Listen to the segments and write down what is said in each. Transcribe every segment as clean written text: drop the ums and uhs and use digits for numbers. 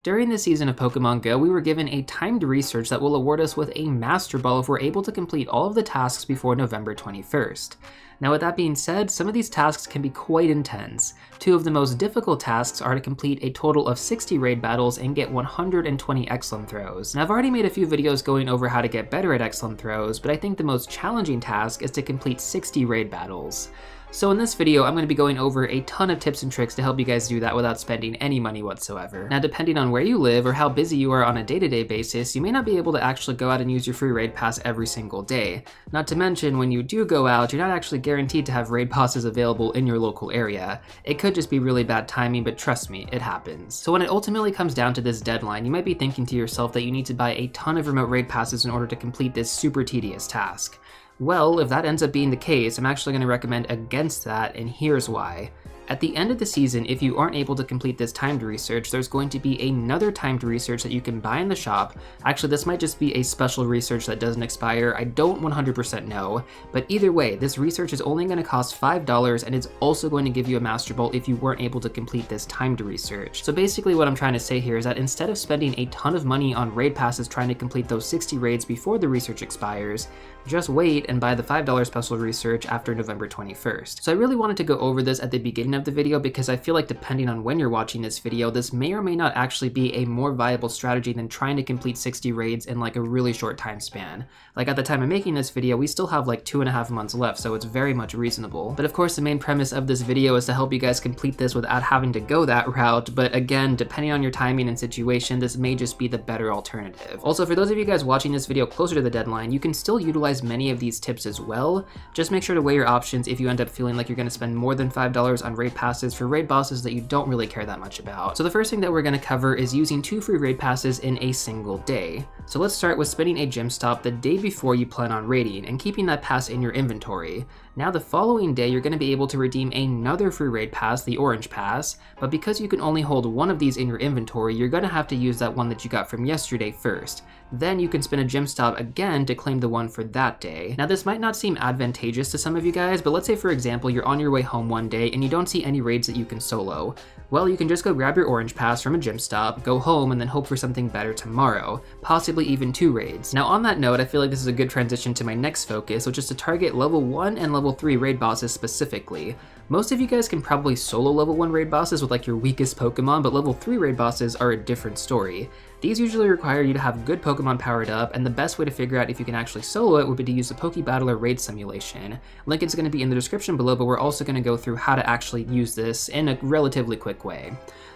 During this season of Pokemon Go, we were given a timed research that will award us with a Master Ball if we're able to complete all of the tasks before November 21st. Now with that being said, some of these tasks can be quite intense. Two of the most difficult tasks are to complete a total of 60 raid battles and get 120 Excellent Throws. Now I've already made a few videos going over how to get better at Excellent Throws, but I think the most challenging task is to complete 60 raid battles. So in this video, I'm going to be going over a ton of tips and tricks to help you guys do that without spending any money whatsoever. Now depending on where you live or how busy you are on a day-to-day basis, you may not be able to actually go out and use your free raid pass every single day. Not to mention, when you do go out, you're not actually guaranteed to have raid passes available in your local area. It could just be really bad timing, but trust me, it happens. So when it ultimately comes down to this deadline, you might be thinking to yourself that you need to buy a ton of remote raid passes in order to complete this super tedious task. Well, if that ends up being the case, I'm actually going to recommend against that, and here's why. At the end of the season, if you aren't able to complete this timed research, there's going to be another timed research that you can buy in the shop. Actually, this might just be a special research that doesn't expire, I don't 100% know, but either way, this research is only going to cost $5 and it's also going to give you a Master Ball if you weren't able to complete this timed research. So basically what I'm trying to say here is that instead of spending a ton of money on raid passes trying to complete those 60 raids before the research expires, just wait and buy the $5 special research after November 21st. So I really wanted to go over this at the beginning of the video because I feel like depending on when you're watching this video, this may or may not actually be a more viable strategy than trying to complete 60 raids in like a really short time span. Like at the time of making this video, we still have like 2.5 months left, so it's very much reasonable. But of course, the main premise of this video is to help you guys complete this without having to go that route, but again, depending on your timing and situation, this may just be the better alternative. Also, for those of you guys watching this video closer to the deadline, you can still utilize many of these tips as well. Just make sure to weigh your options if you end up feeling like you're going to spend more than $5 on raid passes for raid bosses that you don't really care that much about. So the first thing that we're going to cover is using 2 free raid passes in a single day. So let's start with spinning a gym stop the day before you plan on raiding and keeping that pass in your inventory. Now the following day, you're going to be able to redeem another free raid pass, the orange pass, but because you can only hold one of these in your inventory, you're going to have to use that one that you got from yesterday first. Then you can spin a gym stop again to claim the one for that day. Now this might not seem advantageous to some of you guys, but let's say for example you're on your way home one day and you don't see any raids that you can solo. Well, you can just go grab your orange pass from a gym stop, go home, and then hope for something better tomorrow, possibly even 2 raids. Now on that note, I feel like this is a good transition to my next focus, which is to target level 1 and level 3 raid bosses specifically. Most of you guys can probably solo level 1 raid bosses with like your weakest Pokemon, but level 3 raid bosses are a different story. These usually require you to have good Pokemon powered up, and the best way to figure out if you can actually solo it would be to use the Pokebattler raid simulation. Link is going to be in the description below, but we're also going to go through how to actually use this in a relatively quick way.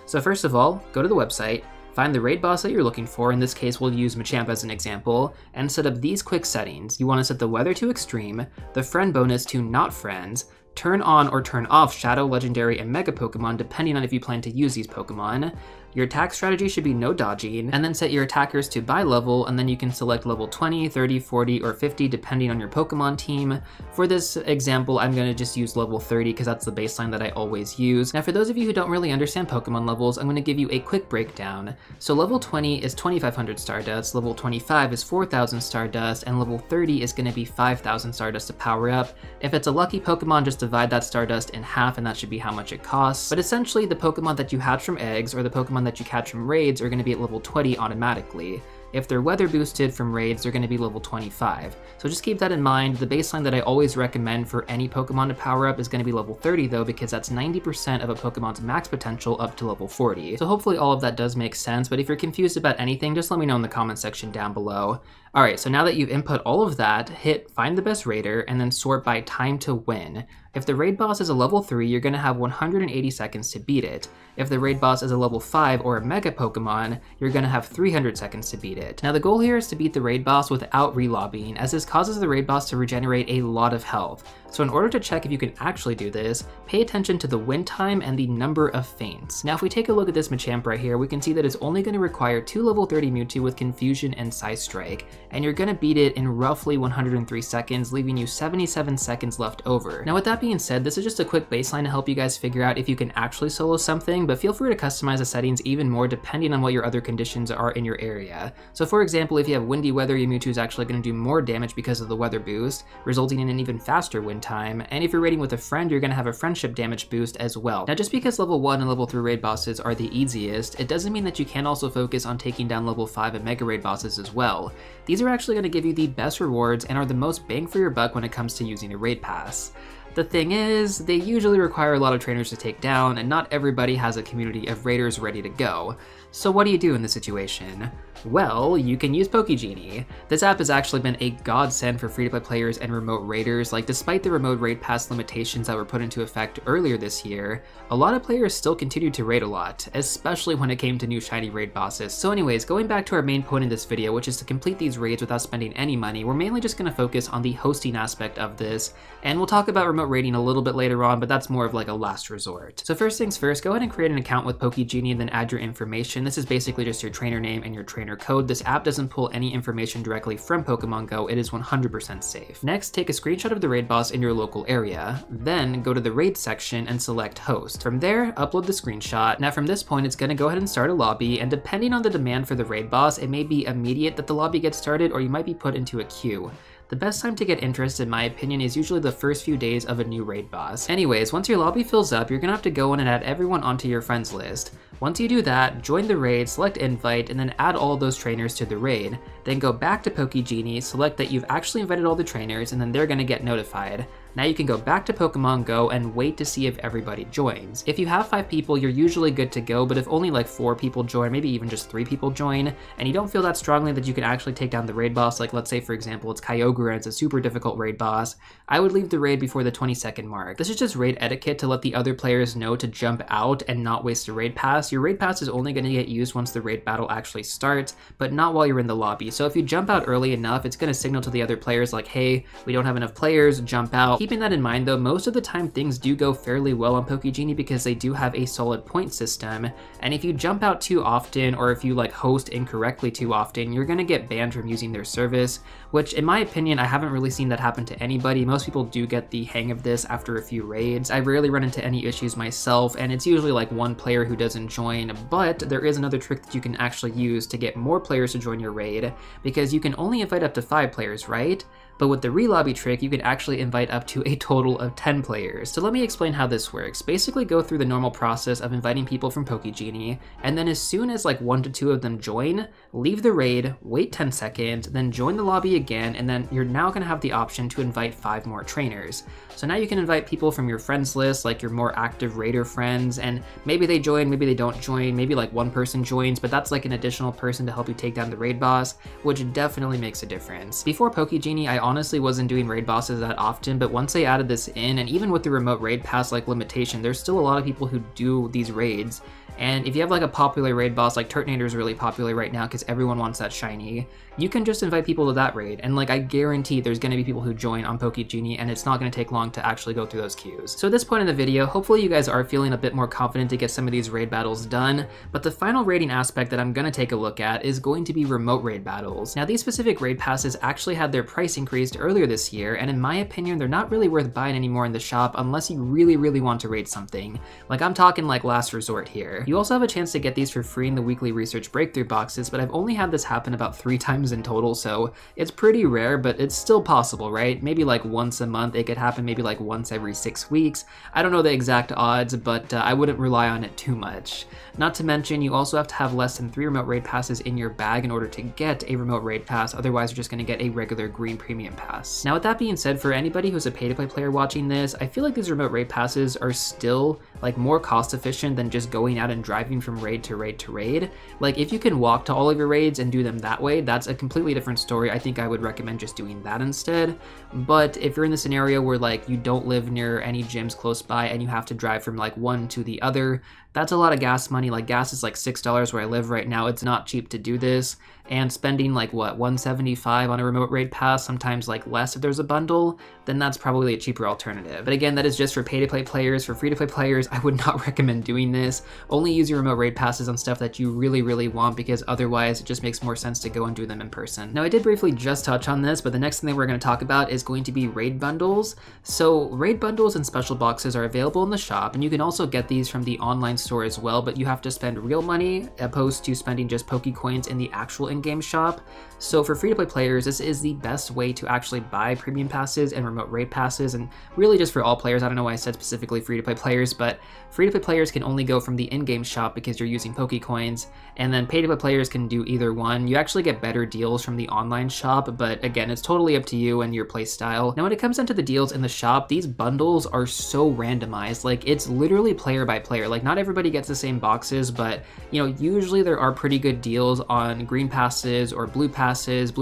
So first of all, go to the website, find the raid boss that you're looking for, in this case we'll use Machamp as an example, and set up these quick settings. You want to set the weather to extreme, the friend bonus to not friends, turn on or turn off Shadow, Legendary, and Mega Pokemon depending on if you plan to use these Pokemon. Your attack strategy should be no dodging, and then set your attackers to by level, and then you can select level 20, 30, 40, or 50 depending on your Pokemon team. For this example, I'm going to just use level 30 because that's the baseline that I always use. Now for those of you who don't really understand Pokemon levels, I'm going to give you a quick breakdown. So level 20 is 2500 Stardust, level 25 is 4000 Stardust, and level 30 is going to be 5000 Stardust to power up. If it's a lucky Pokemon, just divide that Stardust in half and that should be how much it costs. But essentially the Pokemon that you hatch from eggs or the Pokemon that you catch from raids are going to be at level 20 automatically. If they're weather boosted from raids, they're going to be level 25. So just keep that in mind. The baseline that I always recommend for any Pokemon to power up is going to be level 30 though, because that's 90% of a Pokemon's max potential up to level 40. So hopefully all of that does make sense, but if you're confused about anything, just let me know in the comment section down below. Alright, so now that you've input all of that, hit find the best raider and then sort by time to win. If the raid boss is a level 3, you're going to have 180 seconds to beat it. If the raid boss is a level 5 or a Mega Pokemon, you're going to have 300 seconds to beat it. Now the goal here is to beat the raid boss without relobbying, as this causes the raid boss to regenerate a lot of health. So in order to check if you can actually do this, pay attention to the win time and the number of feints. Now if we take a look at this Machamp right here, we can see that it's only going to require 2 level 30 Mewtwo with Confusion and Psystrike. and you're gonna beat it in roughly 103 seconds, leaving you 77 seconds left over. Now with that being said, this is just a quick baseline to help you guys figure out if you can actually solo something, but feel free to customize the settings even more depending on what your other conditions are in your area. So for example, if you have windy weather, your Mewtwo is actually going to do more damage because of the weather boost, resulting in an even faster win time, and if you're raiding with a friend, you're going to have a friendship damage boost as well. Now just because level 1 and level 3 raid bosses are the easiest, it doesn't mean that you can't also focus on taking down level 5 and mega raid bosses as well. These are actually going to give you the best rewards and are the most bang for your buck when it comes to using a raid pass. The thing is, they usually require a lot of trainers to take down, and not everybody has a community of raiders ready to go. So what do you do in this situation? Well, you can use PokeGenie. This app has actually been a godsend for free-to-play players and remote raiders. Like, despite the remote raid pass limitations that were put into effect earlier this year, a lot of players still continued to raid a lot, especially when it came to new shiny raid bosses. So anyways, going back to our main point in this video, which is to complete these raids without spending any money, we're mainly just going to focus on the hosting aspect of this, and we'll talk about remote raiding a little bit later on, but that's more of like a last resort. So first things first, go ahead and create an account with PokeGenie and then add your information. This is basically just your trainer name and your trainer code. This app doesn't pull any information directly from Pokemon Go. It is 100% safe. Next, take a screenshot of the raid boss in your local area. Then go to the raid section and select host. From there, upload the screenshot. Now from this point, it's going to go ahead and start a lobby, and depending on the demand for the raid boss, it may be immediate that the lobby gets started, or you might be put into a queue. The best time to get interest, in my opinion, is usually the first few days of a new raid boss. Anyways, once your lobby fills up, you're gonna have to go in and add everyone onto your friends list. Once you do that, join the raid, select invite, and then add all those trainers to the raid. Then go back to PokeGenie, select that you've actually invited all the trainers, and then they're gonna get notified. Now you can go back to Pokemon Go and wait to see if everybody joins. If you have 5 people, you're usually good to go, but if only like 4 people join, maybe even just 3 people join, and you don't feel that strongly that you can actually take down the raid boss, like let's say for example it's Kyogre and it's a super difficult raid boss, I would leave the raid before the 20-second mark. This is just raid etiquette to let the other players know to jump out and not waste a raid pass. Your raid pass is only going to get used once the raid battle actually starts, but not while you're in the lobby. So if you jump out early enough, it's going to signal to the other players like, hey, we don't have enough players, jump out. Keeping that in mind though, most of the time things do go fairly well on PokeGenie because they do have a solid point system, and if you jump out too often or if you like host incorrectly too often, you're going to get banned from using their service, which in my opinion, I haven't really seen that happen to anybody. Most people do get the hang of this after a few raids. I rarely run into any issues myself, and it's usually like one player who doesn't join, but there is another trick that you can actually use to get more players to join your raid, because you can only invite up to 5 players, right? But with the relobby trick, you can actually invite up to a total of 10 players. So let me explain how this works. Basically go through the normal process of inviting people from PokeGenie, and then as soon as like 1 to 2 of them join, leave the raid, wait 10 seconds, then join the lobby again, and then you're now gonna have the option to invite 5 more trainers. So now you can invite people from your friends list, like your more active raider friends, and maybe they join, maybe they don't join, maybe like 1 person joins, but that's like an additional person to help you take down the raid boss, which definitely makes a difference. Before PokeGenie, I honestly wasn't doing raid bosses that often, but once they added this in, and even with the remote raid pass like limitation, there's still a lot of people who do these raids. And if you have like a popular raid boss, like Turtonator is really popular right now because everyone wants that shiny, you can just invite people to that raid, and like I guarantee there's going to be people who join on PokeGenie, and it's not going to take long to actually go through those queues. So at this point in the video, hopefully you guys are feeling a bit more confident to get some of these raid battles done, but the final raiding aspect that I'm going to take a look at is going to be remote raid battles. Now these specific raid passes actually had their price increased earlier this year, and in my opinion they're not really worth buying anymore in the shop unless you really want to raid something. Like I'm talking like last resort here. You also have a chance to get these for free in the weekly research breakthrough boxes, but I've only had this happen about 3 times in total, so it's pretty rare, but it's still possible, right? Maybe like once a month. It could happen maybe like once every 6 weeks. I don't know the exact odds, but I wouldn't rely on it too much. Not to mention, you also have to have less than 3 remote raid passes in your bag in order to get a remote raid pass, otherwise you're just going to get a regular green premium pass. Now with that being said, for anybody who's a pay-to-play player watching this, I feel like these remote raid passes are still like more cost efficient than just going out and driving from raid to raid to raid. Like if you can walk to all of your raids and do them that way, that's a completely different story. I think I would recommend just doing that instead. But if you're in the scenario where like you don't live near any gyms close by and you have to drive from like one to the other, That's a lot of gas money. Like, gas is like $6 where I live right now. It's not cheap to do this. And spending like what, $175 on a remote raid pass, sometimes like less if there's a bundle, then that's probably a cheaper alternative. But again, that is just for pay-to-play players. For free-to-play players, I would not recommend doing this. Only use your remote raid passes on stuff that you really, really want, because otherwise it just makes more sense to go and do them in person. Now, I did briefly just touch on this, but the next thing that we're going to talk about is going to be raid bundles. So raid bundles and special boxes are available in the shop, and you can also get these from the online store as well, but you have to spend real money opposed to spending just Pokecoins in the actual in-game shop. So for free-to-play players, this is the best way to actually buy premium passes and remote raid passes, and really just for all players. I don't know why I said specifically free-to-play players, but free-to-play players can only go from the in-game shop because you're using Pokecoins, and then pay-to-play players can do either one. You actually get better deals from the online shop, but again, it's totally up to you and your play style. Now, when it comes down to the deals in the shop, these bundles are so randomized. Like, it's literally player by player. Like, not everybody gets the same boxes, but you know, usually there are pretty good deals on green passes or blue passes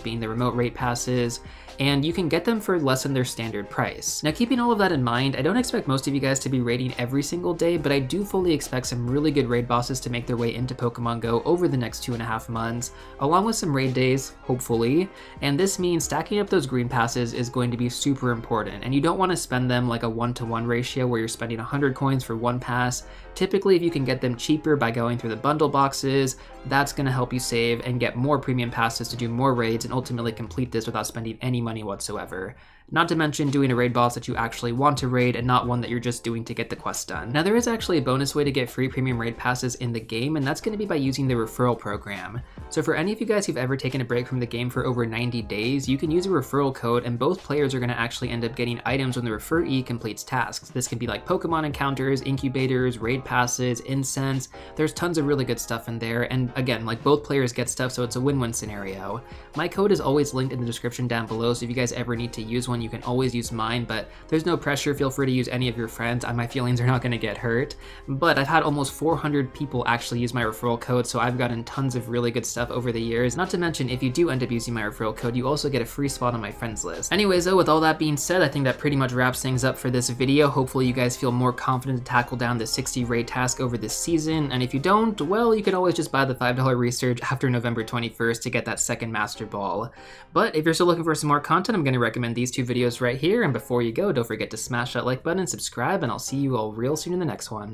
being the remote raid passes, and you can get them for less than their standard price. Now, keeping all of that in mind, I don't expect most of you guys to be raiding every single day, but I do fully expect some really good raid bosses to make their way into Pokemon Go over the next 2.5 months, along with some raid days, hopefully, and this means stacking up those green passes is going to be super important, and you don't want to spend them like a 1-to-1 ratio where you're spending 100 coins for one pass. Typically, if you can get them cheaper by going through the bundle boxes, that's going to help you save and get more premium passes to do more raids and ultimately complete this without spending any money whatsoever. Not to mention doing a raid boss that you actually want to raid and not one that you're just doing to get the quest done. Now, there is actually a bonus way to get free premium raid passes in the game, and that's going to be by using the referral program. So for any of you guys who've ever taken a break from the game for over 90 days, you can use a referral code, and both players are going to actually end up getting items when the referee completes tasks. This can be like Pokemon encounters, incubators, raid passes, incense. There's tons of really good stuff in there, and again, like, both players get stuff, so it's a win-win scenario. My code is always linked in the description down below, so if you guys ever need to use one, you can always use mine, but there's no pressure. Feel free to use any of your friends. My feelings are not going to get hurt, but I've had almost 400 people actually use my referral code, so I've gotten tons of really good stuff over the years. Not to mention, if you do end up using my referral code, you also get a free spot on my friends list. Anyways, though, with all that being said, I think that pretty much wraps things up for this video. Hopefully you guys feel more confident to tackle down the 60 raid task over this season, and if you don't, well, you could always just buy the $5 research after November 21st to get that second Master Ball. But if you're still looking for some more content, I'm going to recommend these two videos right here, and before you go, don't forget to smash that like button, subscribe, and I'll see you all real soon in the next one.